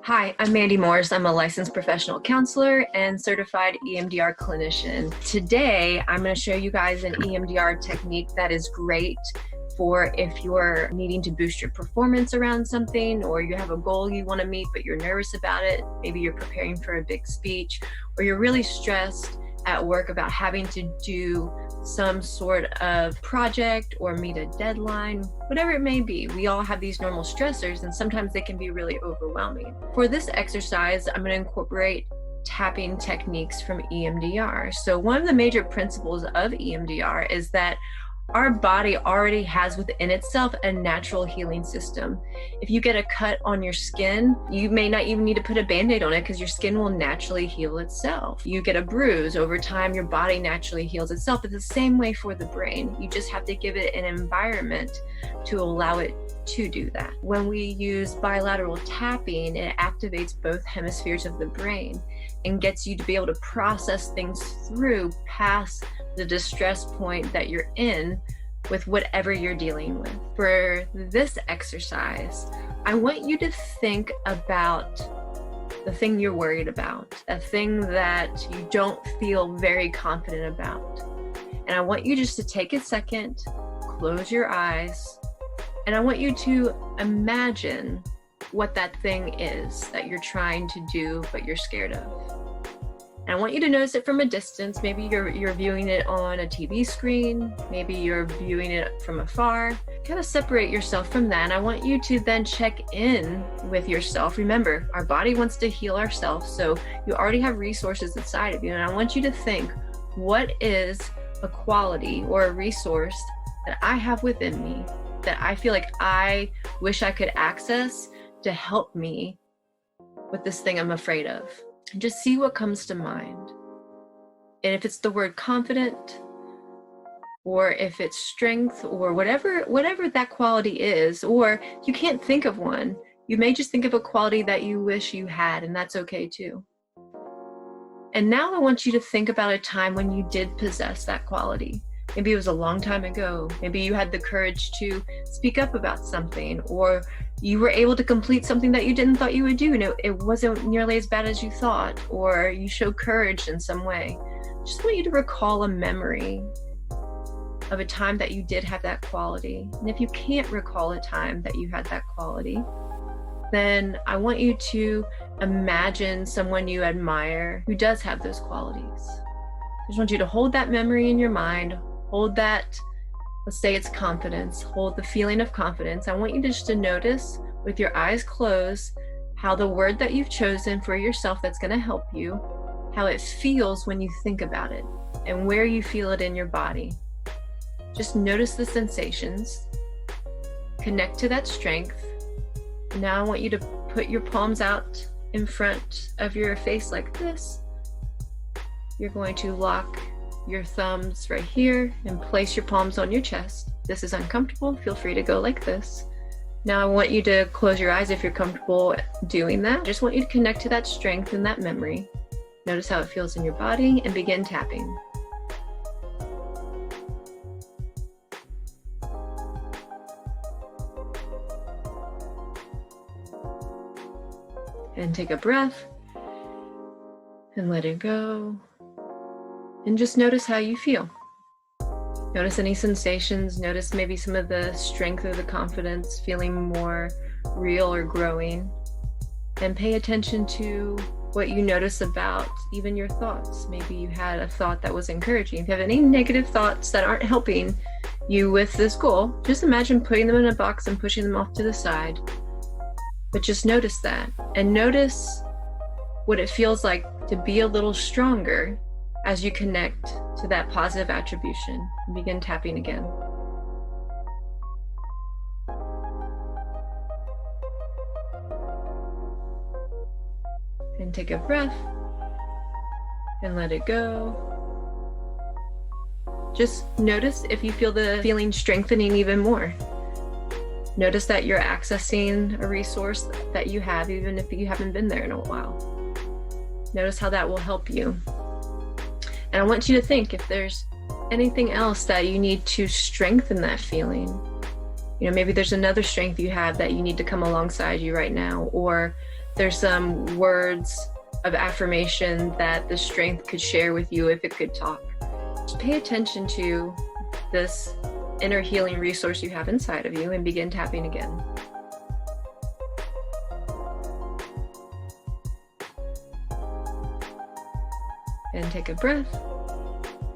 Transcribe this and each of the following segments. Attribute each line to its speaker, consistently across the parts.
Speaker 1: Hi, I'm Mandy Morris. I'm a licensed professional counselor and certified EMDR clinician. Today, I'm going to show you guys an EMDR technique that is great for if you're needing to boost your performance around something, or you have a goal you want to meet but you're nervous about it. Maybe you're preparing for a big speech, or you're really stressed at work about having to do some sort of project or meet a deadline, whatever it may be. We all have these normal stressors, and sometimes they can be really overwhelming. For this exercise, I'm going to incorporate tapping techniques from EMDR. So one of the major principles of EMDR is that our body already has within itself a natural healing system. If you get a cut on your skin, you may not even need to put a Band-Aid on it because your skin will naturally heal itself. You get a bruise, over time your body naturally heals itself. It's the same way for the brain. You just have to give it an environment to allow it to do that. When we use bilateral tapping, it activates both hemispheres of the brain and gets you to be able to process things through past the distress point that you're in with whatever you're dealing with. For this exercise, I want you to think about the thing you're worried about, a thing that you don't feel very confident about. And I want you just to take a second, close your eyes, and I want you to imagine what that thing is that you're trying to do but you're scared of. And I want you to notice it from a distance. Maybe you're viewing it on a TV screen. Maybe you're viewing it from afar. Kind of separate yourself from that. And I want you to then check in with yourself. Remember, our body wants to heal ourselves, so you already have resources inside of you. And I want you to think, what is a quality or a resource that I have within me that I feel like I wish I could access to help me with this thing I'm afraid of? And just see what comes to mind. And if it's the word confident, or if it's strength, or whatever that quality is, or you can't think of one, you may just think of a quality that you wish you had, and that's okay too. And now I want you to think about a time when you did possess that quality. Maybe it was a long time ago. Maybe you had the courage to speak up about something, or you were able to complete something that you didn't thought you would do, and it wasn't nearly as bad as you thought, or you showed courage in some way. Just want you to recall a memory of a time that you did have that quality. And if you can't recall a time that you had that quality, then I want you to imagine someone you admire who does have those qualities. I just want you to hold that memory in your mind, hold that, let's say it's confidence, hold the feeling of confidence. I want you just to notice with your eyes closed how the word that you've chosen for yourself that's going to help you, how it feels when you think about it and where you feel it in your body. Just notice the sensations, connect to that strength. Now I want you to put your palms out in front of your face like this. You're going to lock your thumbs right here and place your palms on your chest. This is uncomfortable. Feel free to go like this. Now I want you to close your eyes if you're comfortable doing that. I just want you to connect to that strength and that memory. Notice how it feels in your body and begin tapping. And take a breath and let it go. And just notice how you feel. Notice any sensations, notice maybe some of the strength or the confidence feeling more real or growing. And pay attention to what you notice about even your thoughts. Maybe you had a thought that was encouraging. If you have any negative thoughts that aren't helping you with this goal, just imagine putting them in a box and pushing them off to the side. But just notice that, and notice what it feels like to be a little stronger as you connect to that positive attribution and begin tapping again. And take a breath and let it go. Just notice if you feel the feeling strengthening even more. Notice that you're accessing a resource that you have, even if you haven't been there in a while. Notice how that will help you. And I want you to think if there's anything else that you need to strengthen that feeling. You know, maybe there's another strength you have that you need to come alongside you right now, or there's some words of affirmation that the strength could share with you if it could talk. Just pay attention to this inner healing resource you have inside of you and begin tapping again. And take a breath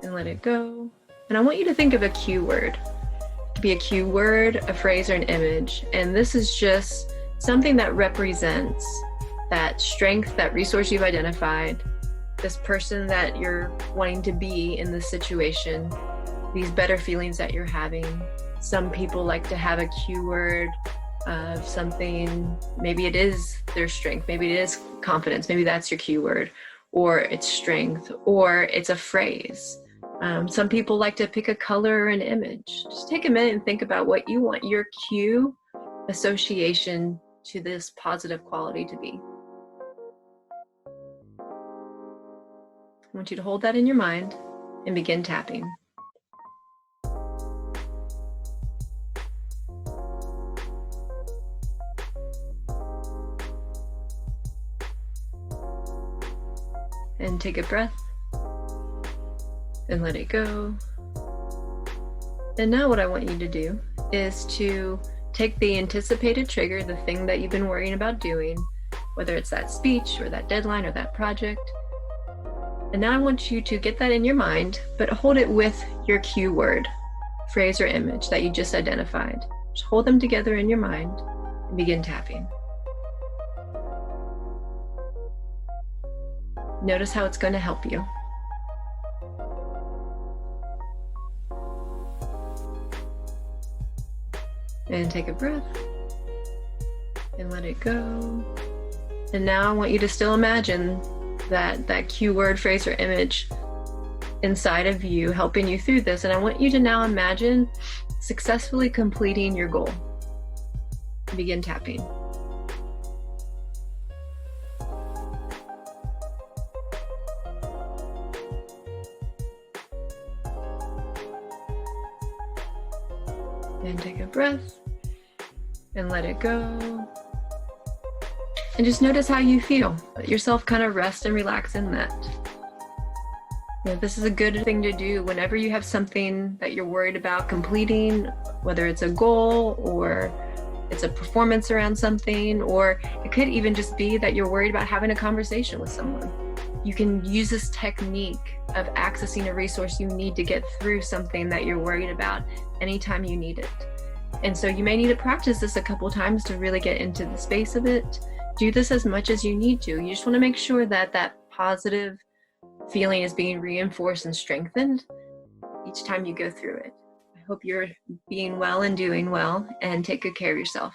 Speaker 1: and let it go. And I want you to think of a cue word. It could be a cue word, a phrase, or an image. And this is just something that represents that strength, that resource you've identified, this person that you're wanting to be in this situation, these better feelings that you're having. Some people like to have a cue word of something. Maybe it is their strength. Maybe it is confidence. Maybe that's your cue word. Or it's strength, or it's a phrase. Some people like to pick a color or an image. Just take a minute and think about what you want your cue association to this positive quality to be. I want you to hold that in your mind and begin tapping. And take a breath and let it go. And now what I want you to do is to take the anticipated trigger, the thing that you've been worrying about doing, whether it's that speech or that deadline or that project. And now I want you to get that in your mind, but hold it with your cue word, phrase, or image that you just identified. Just hold them together in your mind and begin tapping. Notice how it's going to help you. And take a breath and let it go. And now I want you to still imagine that cue word, phrase, or image inside of you helping you through this. And I want you to now imagine successfully completing your goal. Begin tapping. And take a breath and let it go. And just notice how you feel. Let yourself kind of rest and relax in that. This is a good thing to do whenever you have something that you're worried about completing, whether it's a goal or it's a performance around something, or it could even just be that you're worried about having a conversation with someone. You can use this technique of accessing a resource you need to get through something that you're worried about anytime you need it. And so you may need to practice this a couple times to really get into the space of it. Do this as much as you need to. You just want to make sure that that positive feeling is being reinforced and strengthened each time you go through it. I hope you're being well and doing well, and take good care of yourself.